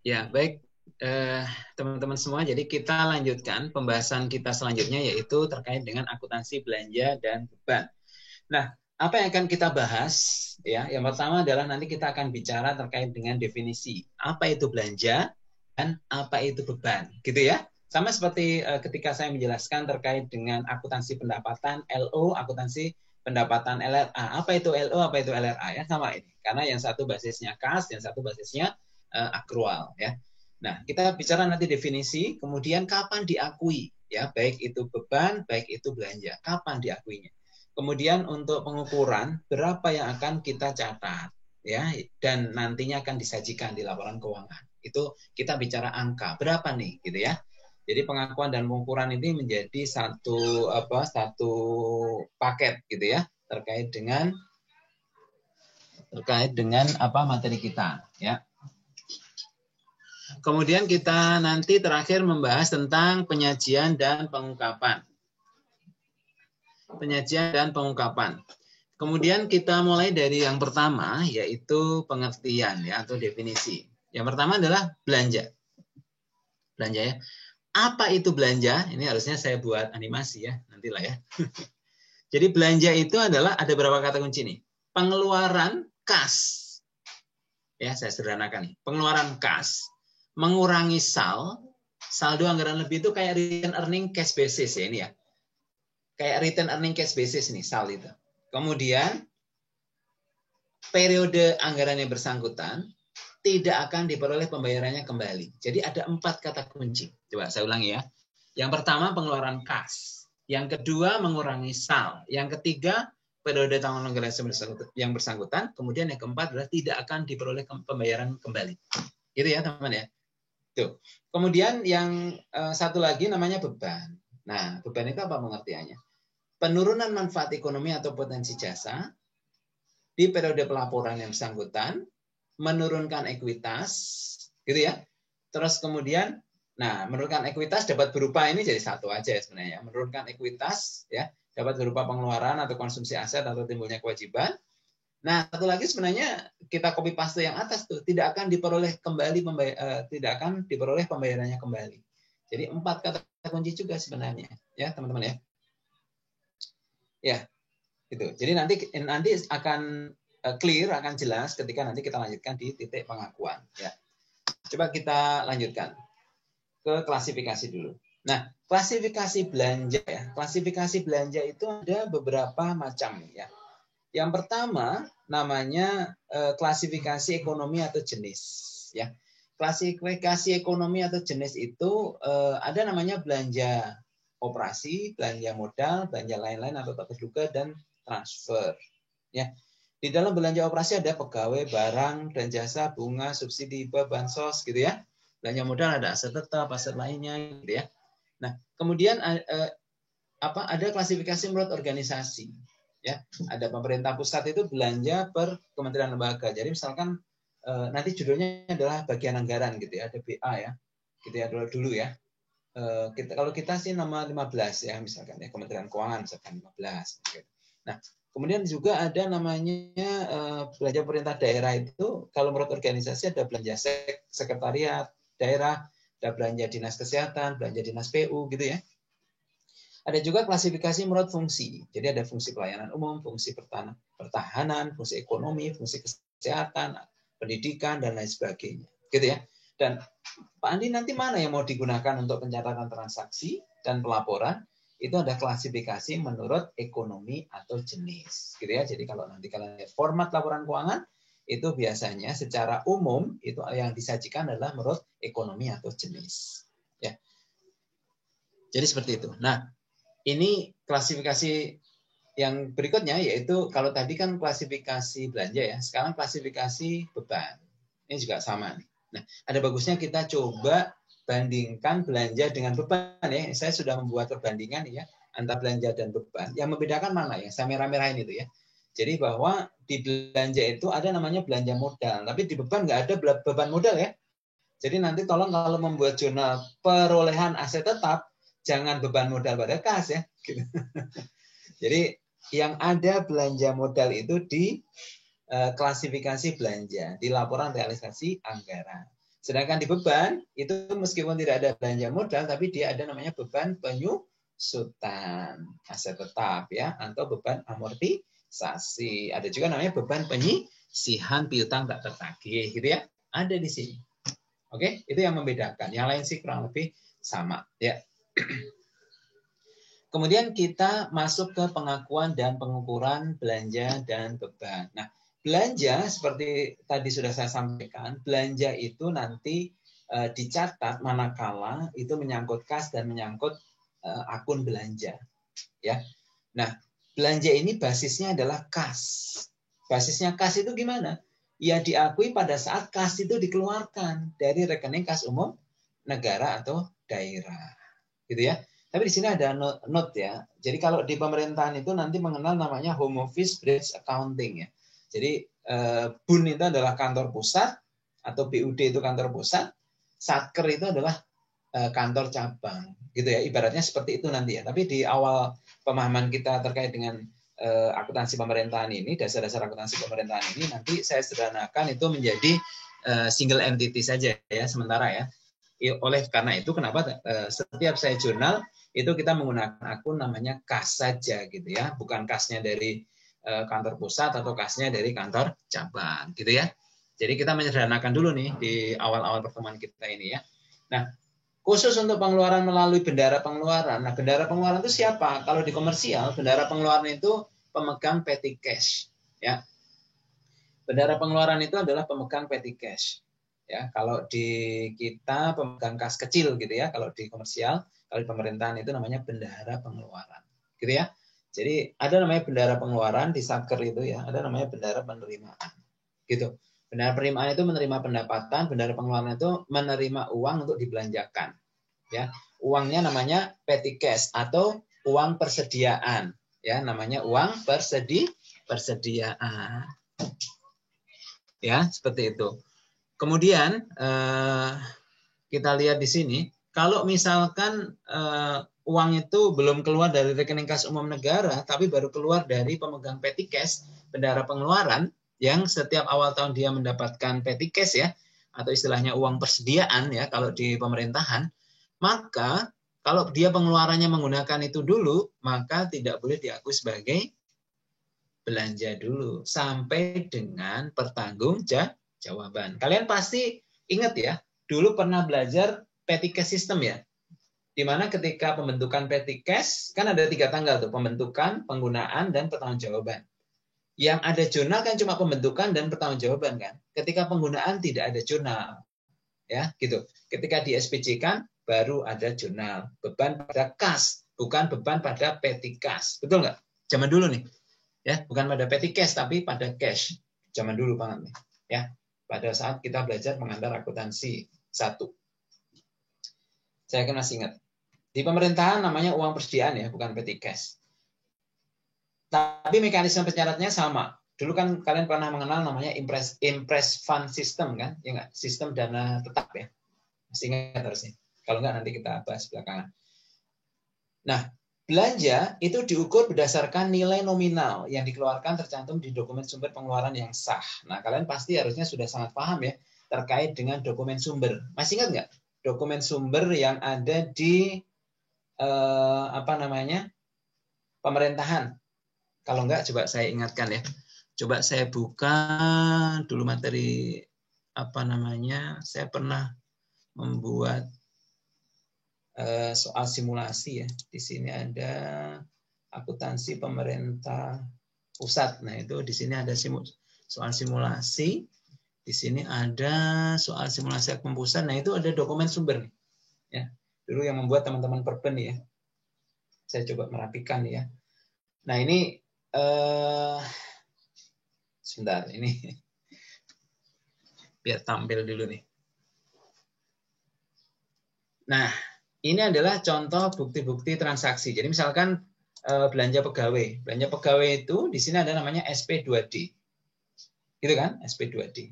Ya, baik teman-teman semua. Jadi kita lanjutkan pembahasan kita selanjutnya yaitu terkait dengan akuntansi belanja dan beban. Nah, apa yang akan kita bahas ya? Yang pertama adalah nanti kita akan bicara terkait dengan definisi. Apa itu belanja dan apa itu beban, gitu ya. Sama seperti ketika saya menjelaskan terkait dengan akuntansi pendapatan LO, akuntansi pendapatan LRA. Apa itu LO, apa itu LRA ya? Sama ini. Karena yang satu basisnya kas, yang satu basisnya akrual ya. Nah, kita bicara nanti definisi, kemudian kapan diakui ya, baik itu beban, baik itu belanja. Kapan diakuinya? Kemudian untuk pengukuran berapa yang akan kita catat ya dan nantinya akan disajikan di laporan keuangan. Itu kita bicara angka berapa nih gitu ya. Jadi pengakuan dan pengukuran ini menjadi satu paket gitu ya terkait dengan materi kita ya. Kemudian kita nanti terakhir membahas tentang penyajian dan pengungkapan. Penyajian dan pengungkapan. Kemudian kita mulai dari yang pertama, yaitu pengertian ya atau definisi. Yang pertama adalah belanja. Belanja ya. Apa itu belanja? Ini harusnya saya buat animasi ya, nantilah ya. Jadi belanja itu adalah ada beberapa kata kunci nih. Pengeluaran kas. Ya, saya sederhanakan nih. Pengeluaran kas, mengurangi saldo anggaran lebih itu kayak return earning cash basis ya ini ya. Kayak return earning cash basis nih, SAL itu. Kemudian, periode anggaran yang bersangkutan tidak akan diperoleh pembayarannya kembali. Jadi ada 4 kata kunci. Coba saya ulangi ya. Yang pertama, pengeluaran kas. Yang kedua, mengurangi SAL. Yang ketiga, periode tanggungan anggaran yang bersangkutan. Kemudian yang keempat adalah tidak akan diperoleh pembayaran kembali. Gitu ya, teman-teman ya. Tuh. Kemudian yang satu lagi namanya beban. Nah, beban itu apa pengertiannya? Penurunan manfaat ekonomi atau potensi jasa di periode pelaporan yang bersangkutan, menurunkan ekuitas, gitu ya. Terus kemudian, menurunkan ekuitas dapat berupa ini jadi satu aja ya sebenarnya. Menurunkan ekuitas ya dapat berupa pengeluaran atau konsumsi aset atau timbulnya kewajiban. Nah, satu lagi sebenarnya kita copy paste yang atas tuh tidak akan diperoleh kembali tidak akan diperoleh pembayarannya kembali. Jadi 4 kata kunci juga sebenarnya ya teman-teman ya. Ya, itu. Jadi nanti akan clear, akan jelas ketika nanti kita lanjutkan di titik pengakuan. Ya. Coba kita lanjutkan ke klasifikasi dulu. Nah, klasifikasi belanja ya. Klasifikasi belanja itu ada beberapa macam ya. Yang pertama namanya klasifikasi ekonomi atau jenis ya. Klasifikasi ekonomi atau jenis itu ada namanya belanja operasi, belanja modal, belanja lain-lain atau tak terduga dan transfer. Ya. Di dalam belanja operasi ada pegawai, barang dan jasa, bunga, subsidi, hibah, bansos gitu ya. Belanja modal ada aset tetap, aset lainnya gitu ya. Nah, kemudian ada klasifikasi menurut organisasi. Ya, ada pemerintah pusat itu belanja per kementerian lembaga. Jadi misalkan nanti judulnya adalah bagian anggaran gitu ya, ada BA ya. Gitu ya dulu ya. Kalau kita sih nama 15 ya misalkan ya Kementerian Keuangan misalkan 15 gitu. Nah, kemudian juga ada namanya belanja pemerintah daerah itu kalau menurut organisasi ada belanja sekretariat daerah, ada belanja dinas kesehatan, belanja dinas PU gitu ya. Ada juga klasifikasi menurut fungsi. Jadi ada fungsi pelayanan umum, fungsi pertahanan, fungsi ekonomi, fungsi kesehatan, pendidikan dan lain sebagainya. Gitu ya. Dan Pak Andi nanti mana yang mau digunakan untuk pencatatan transaksi dan pelaporan? Itu ada klasifikasi menurut ekonomi atau jenis. Gitu ya. Jadi kalau nanti kalian lihat format laporan keuangan, itu biasanya secara umum itu yang disajikan adalah menurut ekonomi atau jenis. Ya. Jadi seperti itu. Nah, ini klasifikasi yang berikutnya yaitu kalau tadi kan klasifikasi belanja ya, sekarang klasifikasi beban. Ini juga sama nih. Nah, ada bagusnya kita coba bandingkan belanja dengan beban ya. Saya sudah membuat perbandingan ya antara belanja dan beban. Yang membedakan mana ya? Saya merah-merahin itu ya. Jadi bahwa di belanja itu ada namanya belanja modal, tapi di beban nggak ada beban modal ya. Jadi nanti tolong kalau membuat jurnal perolehan aset tetap, jangan beban modal pada kas ya. Jadi yang ada belanja modal itu di klasifikasi belanja, di laporan realisasi anggaran. Sedangkan di beban itu meskipun tidak ada belanja modal, tapi dia ada namanya beban penyusutan aset tetap ya, atau beban amortisasi. Ada juga namanya beban penyisihan piutang tak tertagih gitu ya. Ada di sini. Oke, itu yang membedakan. Yang lain sih kurang lebih sama ya. Kemudian kita masuk ke pengakuan dan pengukuran belanja dan beban. Nah, belanja seperti tadi sudah saya sampaikan, belanja itu nanti dicatat manakala itu menyangkut kas dan menyangkut akun belanja. Ya. Nah, belanja ini basisnya adalah kas. Basisnya kas itu gimana? Ya diakui pada saat kas itu dikeluarkan dari rekening kas umum negara atau daerah. Gitu ya. Tapi di sini ada note ya. Jadi kalau di pemerintahan itu nanti mengenal namanya home office branch accounting ya. Jadi BUN itu adalah kantor pusat atau BUD itu kantor pusat, Satker itu adalah kantor cabang. Gitu ya. Ibaratnya seperti itu nanti ya. Tapi di awal pemahaman kita terkait dengan akuntansi pemerintahan ini, dasar-dasar akuntansi pemerintahan ini nanti saya sederhanakan itu menjadi single entity saja ya sementara ya. Oleh karena itu kenapa setiap saya jurnal itu kita menggunakan akun namanya kas saja gitu ya, bukan kasnya dari kantor pusat atau kasnya dari kantor cabang gitu ya. Jadi kita menyederhanakan dulu nih di awal-awal pertemuan kita ini ya. Nah, khusus untuk pengeluaran melalui bendara pengeluaran. Nah, bendara pengeluaran itu siapa? Kalau di komersial, bendara pengeluaran itu pemegang petty cash ya. Bendara pengeluaran itu adalah pemegang petty cash. Ya, kalau di kita pemegang kas kecil gitu ya, kalau di komersial, kalau di pemerintahan itu namanya bendahara pengeluaran. Gitu ya. Jadi ada namanya bendahara pengeluaran di Satker itu ya, ada namanya bendahara penerimaan. Gitu. Bendahara penerimaan itu menerima pendapatan, bendahara pengeluaran itu menerima uang untuk dibelanjakan. Ya. Uangnya namanya petty cash atau uang persediaan, ya, namanya uang persediaan. Ya, seperti itu. Kemudian kita lihat di sini, kalau misalkan uang itu belum keluar dari rekening kas umum negara, tapi baru keluar dari pemegang petty cash, bendahara pengeluaran, yang setiap awal tahun dia mendapatkan petty cash ya, atau istilahnya uang persediaan ya, kalau di pemerintahan, maka kalau dia pengeluarannya menggunakan itu dulu, maka tidak boleh diakui sebagai belanja dulu sampai dengan pertanggungjawaban. Kalian pasti ingat ya, dulu pernah belajar petty cash system ya, di mana ketika pembentukan petty cash kan ada 3 tanggal tuh, pembentukan, penggunaan, dan pertanggungjawaban. Yang ada jurnal kan cuma pembentukan dan pertanggungjawaban kan. Ketika penggunaan tidak ada jurnal, ya gitu. Ketika di SPJ kan baru ada jurnal. Beban pada kas, bukan beban pada petty cash, betul nggak? Zaman dulu nih. Ya, bukan pada petty cash tapi pada cash. Zaman dulu banget nih, ya. Pada saat kita belajar mengantar akuntansi 1. Saya kan masih ingat. Di pemerintahan namanya uang persediaan ya, bukan petty cash. Tapi mekanisme pencatatnya sama. Dulu kan kalian pernah mengenal namanya impress fund system kan? Ya enggak? Sistem dana tetap ya. Masih ingat harusnya. Kalau enggak nanti kita bahas belakangan. Nah, belanja itu diukur berdasarkan nilai nominal yang dikeluarkan tercantum di dokumen sumber pengeluaran yang sah. Nah, kalian pasti harusnya sudah sangat paham ya terkait dengan dokumen sumber. Masih ingat nggak dokumen sumber yang ada di pemerintahan? Kalau nggak, coba saya ingatkan ya. Coba saya buka dulu materi saya pernah membuat soal simulasi ya. Di sini ada akuntansi pemerintah pusat. Nah, itu di sini ada soal simulasi. Di sini ada soal simulasi akun pusat. Nah, itu ada dokumen sumber nih. Ya. Dulu yang membuat teman-teman Perben ya. Saya coba merapikan ya. Nah, ini sebentar, ini biar tampil dulu nih. Nah, ini adalah contoh bukti-bukti transaksi. Jadi misalkan belanja pegawai. Belanja pegawai itu di sini ada namanya SP2D. Gitu kan? SP2D.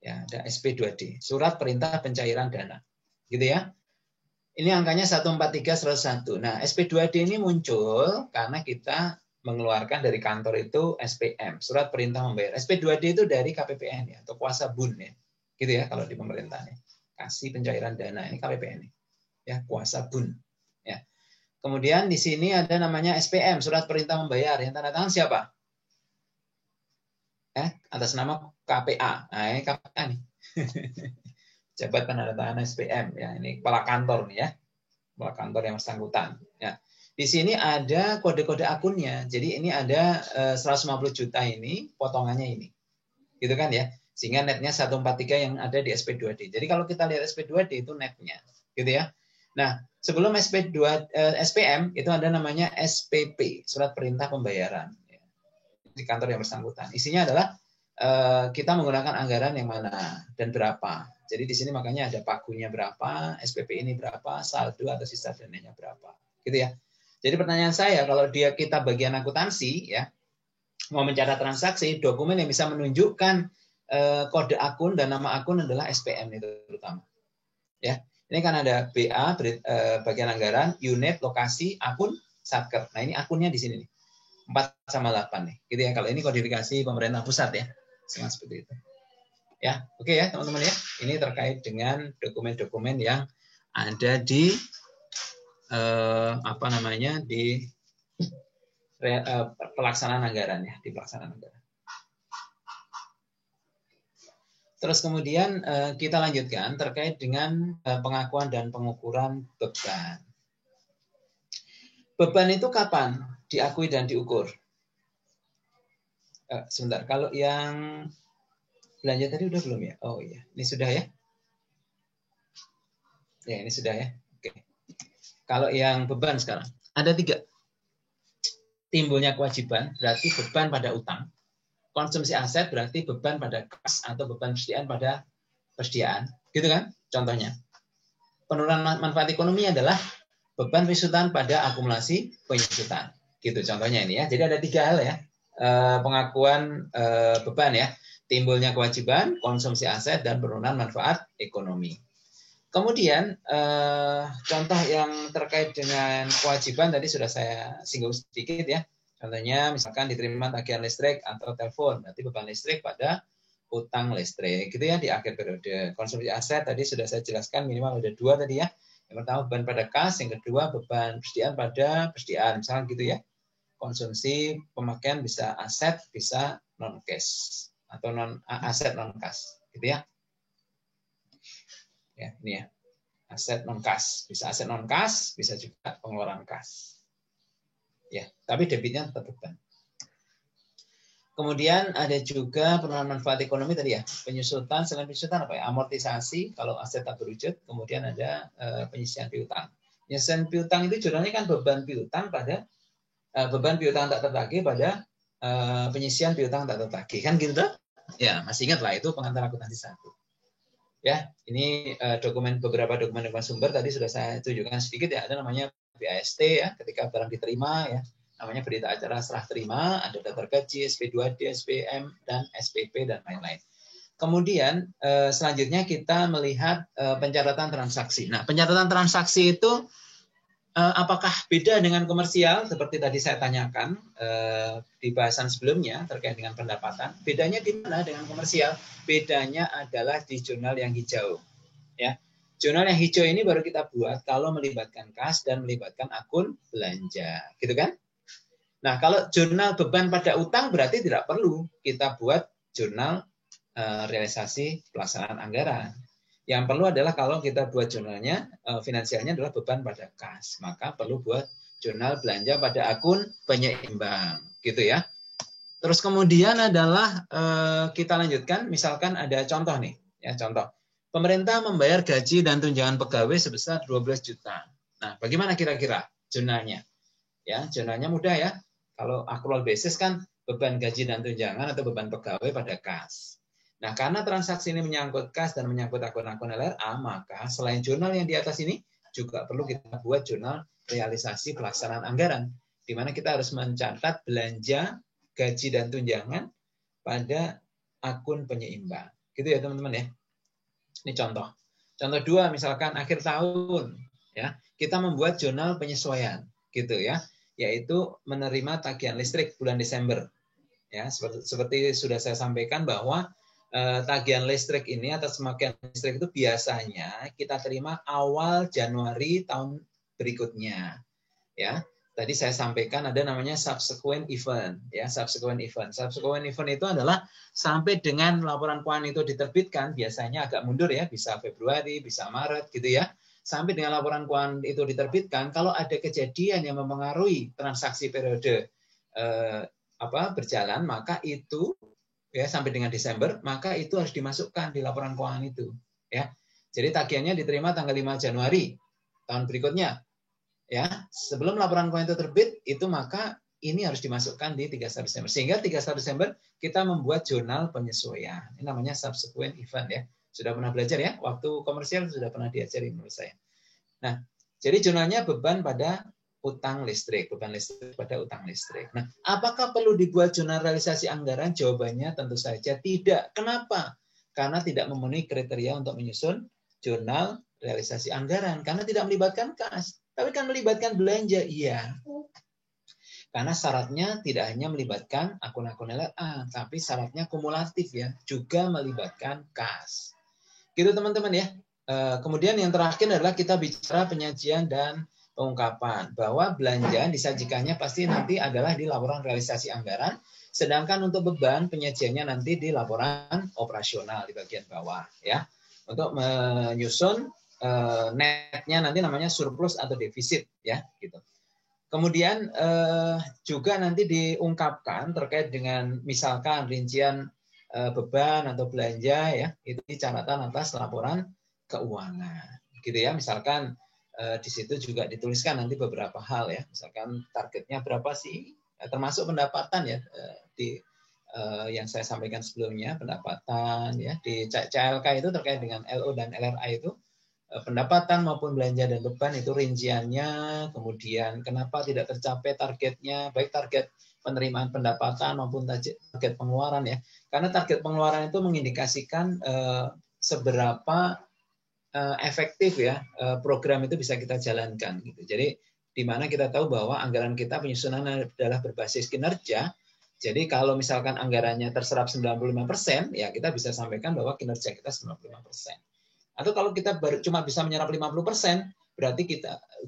Ya, ada SP2D. Surat Perintah Pencairan Dana. Gitu ya. Ini angkanya 143.101. Nah, SP2D ini muncul karena kita mengeluarkan dari kantor itu SPM, Surat Perintah Membayar. SP2D itu dari KPPN ya, atau kuasa BUN ya. Gitu ya kalau di pemerintahan. Kasih pencairan dana ini KPPN. Ya, kuasa bun. Ya. Kemudian di sini ada namanya SPM, surat perintah membayar. Yang tanda tangan siapa? Atas nama KPA. Nah, ini KPA nih. Jabat penandatangan SPM. Ya, ini kepala kantor nih ya. Kepala kantor yang bersangkutan. Ya. Di sini ada kode-kode akunnya. Jadi ini ada 150 juta ini, potongannya ini. Gitu kan ya. Sehingga netnya 143 yang ada di SP2D. Jadi kalau kita lihat SP2D itu netnya. Gitu ya. Nah, sebelum SPM itu ada namanya SPP, surat perintah pembayaran. Di kantor yang bersangkutan. Isinya adalah kita menggunakan anggaran yang mana dan berapa. Jadi di sini makanya ada pagunya berapa, SPP ini berapa, saldo atau sisa dananya berapa. Gitu ya. Jadi pertanyaan saya, kalau kita bagian akuntansi, ya mau mencatat transaksi, dokumen yang bisa menunjukkan kode akun dan nama akun adalah SPM itu terutama. Ya, ini kan ada BA, bagian anggaran, unit, lokasi, akun, satker. Nah ini akunnya di sini nih, 4/8 nih. Gitu ya. Kalau ini kodifikasi pemerintah pusat ya, seperti itu. Ya, oke ya teman-teman ya. Ini terkait dengan dokumen-dokumen yang ada di di pelaksanaan anggaran ya, di pelaksanaan anggaran. Terus kemudian kita lanjutkan terkait dengan pengakuan dan pengukuran beban. Beban itu kapan diakui dan diukur? Sebentar, kalau yang belanja tadi udah belum ya? Oh iya, ini sudah ya? Ya, ini sudah ya. Oke. Kalau yang beban sekarang, ada 3. Timbulnya kewajiban, berarti beban pada utang. Konsumsi aset berarti beban pada kas atau beban persediaan pada persediaan. Gitu kan? Contohnya. Penurunan manfaat ekonomi adalah beban penyusutan pada akumulasi penyusutan. Gitu contohnya ini ya. Jadi ada 3 hal ya. Pengakuan beban ya. Timbulnya kewajiban, konsumsi aset, dan penurunan manfaat ekonomi. Kemudian contoh yang terkait dengan kewajiban tadi sudah saya singgung sedikit ya. Contohnya misalkan diterima tagihan listrik atau telepon, berarti beban listrik pada utang listrik gitu ya di akhir periode. Konsumsi aset tadi sudah saya jelaskan minimal ada 2 tadi ya. Yang pertama beban pada kas, yang kedua beban persediaan pada persediaan, misalkan gitu ya. Konsumsi pemakaian bisa aset, bisa non cash atau non aset non kas gitu ya. Ya, ini ya. Aset non kas, bisa aset non kas, bisa juga pengeluaran kas. Ya, tapi debitnya tetap beban. Kemudian ada juga penurunan manfaat ekonomi tadi ya. Penyusutan, selain penyusutan apa ya? Amortisasi kalau aset tak berwujud, kemudian ada penyisian piutang. Penyisian piutang itu judulnya kan beban piutang pada beban piutang tak tertagih pada penyisian piutang tak tertagih. Kan gitu tuh? Ya, masih ingat lah itu pengantar akuntansi 1. Ya, ini beberapa dokumen sumber tadi sudah saya tunjukkan sedikit ya. Ada namanya BAST ya, ketika barang diterima ya. Namanya berita acara serah terima, ada daftar gaji, SP2D, SPM, dan SPP, dan lain-lain. Kemudian selanjutnya kita melihat pencatatan transaksi. Nah, pencatatan transaksi itu apakah beda dengan komersial? Seperti tadi saya tanyakan di bahasan sebelumnya terkait dengan pendapatan. Bedanya di mana dengan komersial? Bedanya adalah di jurnal yang hijau. Ya, jurnal yang hijau ini baru kita buat kalau melibatkan kas dan melibatkan akun belanja, gitu kan? Nah, kalau jurnal beban pada utang berarti tidak perlu kita buat jurnal realisasi pelaksanaan anggaran. Yang perlu adalah kalau kita buat jurnalnya, finansialnya adalah beban pada kas. Maka perlu buat jurnal belanja pada akun penyeimbang. Gitu ya. Terus kemudian adalah kita lanjutkan, misalkan ada contoh nih. Ya, contoh. Pemerintah membayar gaji dan tunjangan pegawai sebesar 12 juta. Nah, bagaimana kira-kira jurnalnya? Ya, jurnalnya mudah ya. Kalau accrual basis kan beban gaji dan tunjangan atau beban pegawai pada kas. Nah, karena transaksi ini menyangkut kas dan menyangkut akun-akun LRA, maka selain jurnal yang di atas ini, juga perlu kita buat jurnal realisasi pelaksanaan anggaran, di mana kita harus mencatat belanja, gaji, dan tunjangan pada akun penyeimbang. Gitu ya teman-teman ya. Ini contoh. Contoh 2, misalkan akhir tahun, ya kita membuat jurnal penyesuaian, gitu ya, yaitu menerima tagihan listrik bulan Desember. Ya, seperti sudah saya sampaikan bahwa tagihan listrik ini atau pemakaian listrik itu biasanya kita terima awal Januari tahun berikutnya. Ya, tadi saya sampaikan ada namanya subsequent event. Ya, subsequent event. Subsequent event itu adalah sampai dengan laporan keuangan itu diterbitkan, biasanya agak mundur ya, bisa Februari, bisa Maret gitu ya. Sampai dengan laporan keuangan itu diterbitkan, kalau ada kejadian yang mempengaruhi transaksi periode berjalan, maka itu ya sampai dengan Desember, maka itu harus dimasukkan di laporan keuangan itu. Ya, jadi tagihannya diterima tanggal 5 Januari tahun berikutnya. Ya, sebelum laporan keuangan itu terbit, itu maka ini harus dimasukkan di 31 Desember. Sehingga 31 Desember kita membuat jurnal penyesuaian. Ini namanya subsequent event ya. Sudah pernah belajar ya? Waktu komersial sudah pernah diajari menurut saya. Nah, jadi jurnalnya beban pada utang listrik, beban listrik pada utang listrik. Nah, apakah perlu dibuat jurnal realisasi anggaran? Jawabannya tentu saja tidak. Kenapa? Karena tidak memenuhi kriteria untuk menyusun jurnal realisasi anggaran. Karena tidak melibatkan kas. Tapi kan melibatkan belanja, iya. Karena syaratnya tidak hanya melibatkan akun-akun LLA, tapi syaratnya kumulatif ya, juga melibatkan kas. Gitu teman-teman ya. Kemudian yang terakhir adalah kita bicara penyajian dan pengungkapan. Bahwa belanja disajikannya pasti nanti adalah di laporan realisasi anggaran, sedangkan untuk beban penyajiannya nanti di laporan operasional di bagian bawah ya. Untuk menyusun netnya nanti namanya surplus atau defisit ya gitu. Kemudian juga nanti diungkapkan terkait dengan misalkan rincian beban atau belanja ya itu di catatan atas laporan keuangan gitu ya. Misalkan di situ juga dituliskan nanti beberapa hal ya. Misalkan targetnya berapa sih, termasuk pendapatan ya di yang saya sampaikan sebelumnya, pendapatan ya di CLK itu terkait dengan LO dan LRA itu pendapatan maupun belanja dan beban itu rinciannya, kemudian kenapa tidak tercapai targetnya, baik target penerimaan pendapatan maupun target pengeluaran ya. Karena target pengeluaran itu mengindikasikan seberapa efektif ya program itu bisa kita jalankan gitu. Jadi di mana kita tahu bahwa anggaran kita penyusunan adalah berbasis kinerja. Jadi kalau misalkan anggarannya terserap 95%, ya kita bisa sampaikan bahwa kinerja kita 95%. Atau kalau kita cuma bisa menyerap 50%, berarti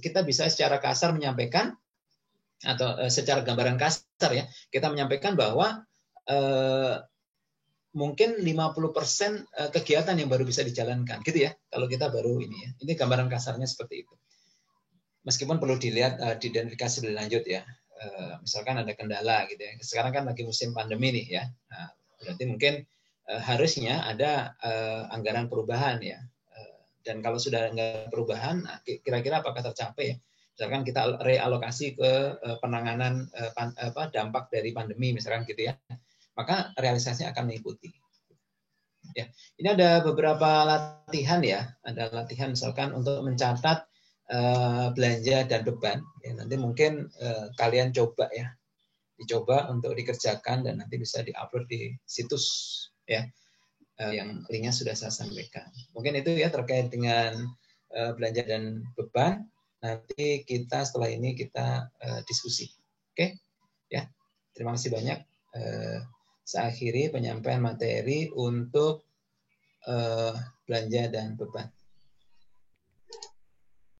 kita bisa secara kasar menyampaikan atau secara gambaran kasar ya, kita menyampaikan bahwa mungkin 50% kegiatan yang baru bisa dijalankan gitu ya. Kalau kita baru ini ya. Ini gambaran kasarnya seperti itu. Meskipun perlu dilihat diidentifikasi lebih lanjut ya. Misalkan ada kendala gitu ya. Sekarang kan lagi musim pandemi nih ya. Nah, berarti mungkin harusnya ada anggaran perubahan ya. Dan kalau sudah anggaran perubahan, nah, kira-kira apakah tercapai ya? Misalkan kita realokasi ke penanganan dampak dari pandemi misalkan gitu ya. Maka realisasinya akan mengikuti. Ya, ini ada beberapa latihan ya. Ada latihan misalkan untuk mencatat belanja dan beban. Ya, nanti mungkin kalian coba ya, dicoba untuk dikerjakan dan nanti bisa diupload di situs ya, yang linknya sudah saya sampaikan. Mungkin itu ya terkait dengan belanja dan beban. Nanti kita setelah ini kita diskusi. Oke, ya. Terima kasih banyak. Saya akhiri penyampaian materi untuk belanja dan beban.